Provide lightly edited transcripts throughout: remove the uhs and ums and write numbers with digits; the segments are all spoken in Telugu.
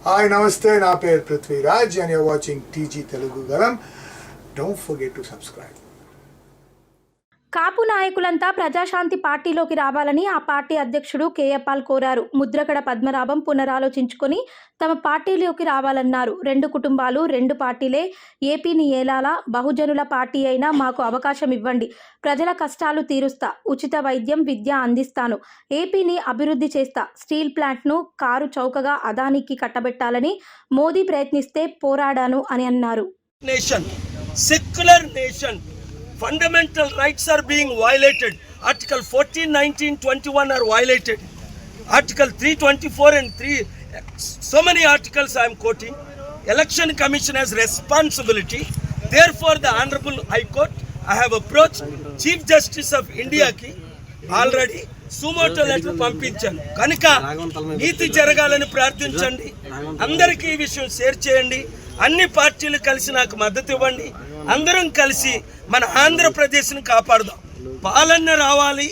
Hi, namaste. Na per Prithviraj and you're watching TG Telugu Galam. Don't forget to subscribe. కాపు నాయకులంతా ప్రజాశాంతి పార్టీలోకి రావాలని ఆ పార్టీ అధ్యక్షుడు కేఏపాల్ కోరారు. ముద్రగడ పద్మనాభం పునరాలోచించుకొని తమ పార్టీలోకి రావాలన్నారు. రెండు కుటుంబాలు రెండు పార్టీలే, ఏపీని ఏలాలా, బహుజనుల పార్టీ అయినా మాకు అవకాశం ఇవ్వండి, ప్రజల కష్టాలు తీరుస్తా, ఉచిత వైద్యం విద్య అందిస్తాను, ఏపీని అభివృద్ధి చేస్తా, స్టీల్ ప్లాంట్ను కారు చౌకగా అదానికి కట్టబెట్టాలని మోదీ ప్రయత్నిస్తే పోరాడాను అని అన్నారు. Fundamental rights are being violated. Article 14, 19, 21 are violated. Article 324 and 3, so many articles I am quoting. Election Commission has responsibility. Therefore, the Honorable High Court, I have approached Chief Justice of India ki already suo motu letter పంపించాను. కనుక నీతి జరగాలని ప్రార్థించండి. అందరికీ ఈ విషయం షేర్ చేయండి. అన్ని పార్టీలు కలిసి నాకు మద్దతు ఇవ్వండి. అందరం కలిసి మన ఆంధ్రప్రదేశ్ని కాపాడుదాం. పాలన రావాలి,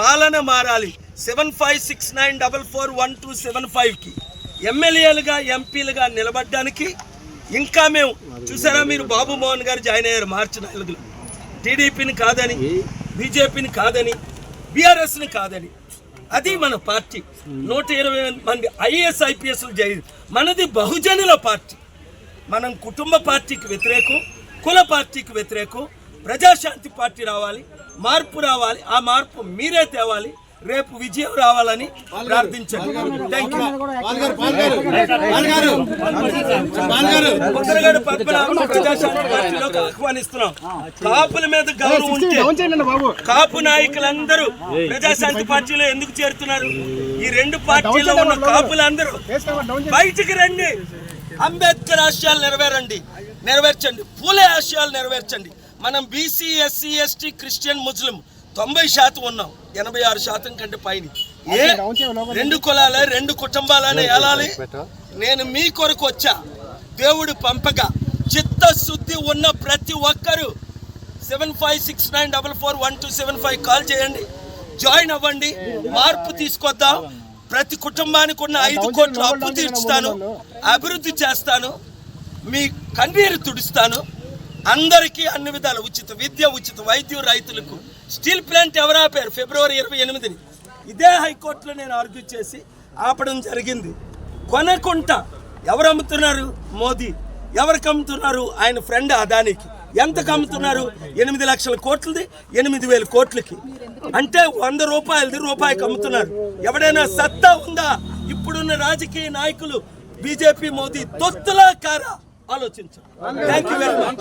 పాలన మారాలి. 7569441275కి ఎమ్మెల్యేలుగా ఎంపీలుగా నిలబడడానికి ఇంకా మేము చూసారా, మీరు బాబు మోహన్ గారు జాయిన్ అయ్యారు మార్చి 4లో. టీడీపీని కాదని, బీజేపీని కాదని, బీఆర్ఎస్ని కాదని. అది మన పార్టీ. 120 మంది ఐఏఎస్ ఐపీఎస్లు జైలు. మనది బహుజనుల పార్టీ. మనం కుటుంబ పార్టీకి వ్యతిరేకం, కుల పార్టీకి వ్యతిరేకం. ప్రజాశాంతి పార్టీ రావాలి, మార్పు రావాలి. ఆ మార్పు మీరే తేవాలి. రేపు విజయం రావాలని ప్రార్థించండి. Thank you. ముద్రగడ పద్మనాభం ప్రజాశాంతి పార్టీలోకి ఆహ్వానిస్తున్నాం. కాపుల మీద గౌరవం ఉంటే కాపు నాయకులందరూ ప్రజాశాంతి పార్టీలో ఎందుకు చేరుతున్నారు? ఈ రెండు పార్టీలో ఉన్న కాపులందరూ బయటికి రండి. అంబేద్కర్ ఆశయాలు నెరవేర్చండి. పూలే ఆశయాలు నెరవేర్చండి. మనం బీసీ, ఎస్సీ, ఎస్టీ, క్రిస్టియన్, ముస్లిం 90% ఉన్నాం. 86% కంటే పైన. రెండు కులాలే, రెండు కుటుంబాలనే ఏలాలి. నేను మీ కొరకు వచ్చా. దేవుడు పంపగా చిత్తశుద్ధి ఉన్న ప్రతి ఒక్కరూ 7569441275 కాల్ చేయండి. జాయిన్ అవ్వండి. మార్పు తీసుకొద్దాం. ప్రతి కుటుంబానికి ఉన్న 5 కోట్ల అప్పు తీర్చుతాను, అభివృద్ధి చేస్తాను, మీ కన్నీరు తుడుస్తాను. అందరికీ అన్ని విధాలు ఉచిత విద్య, ఉచిత వైద్యం, రైతులకు. స్టీల్ ప్లాంట్ ఎవరు ఆపారు? ఫిబ్రవరి 28ని ఇదే హైకోర్టులో నేను ఆర్గ్యూ చేసి ఆపడం జరిగింది. కొనకుంటా ఎవరు అమ్ముతున్నారు? మోదీ. ఎవరికి అమ్ముతున్నారు? ఆయన ఫ్రెండ్ అదానికి. ఎంతకు అమ్ముతున్నారు? 8 లక్షల కోట్లది 8,000 కోట్లకి. అంటే 100 రూపాయలది రూపాయికి అమ్ముతున్నారు. ఎవడైనా సత్తా ఉందా? ఇప్పుడున్న రాజకీయ నాయకులు బీజేపీ, మోదీ తొత్తులా కారా? ఆలోచించండి. Thank you very much.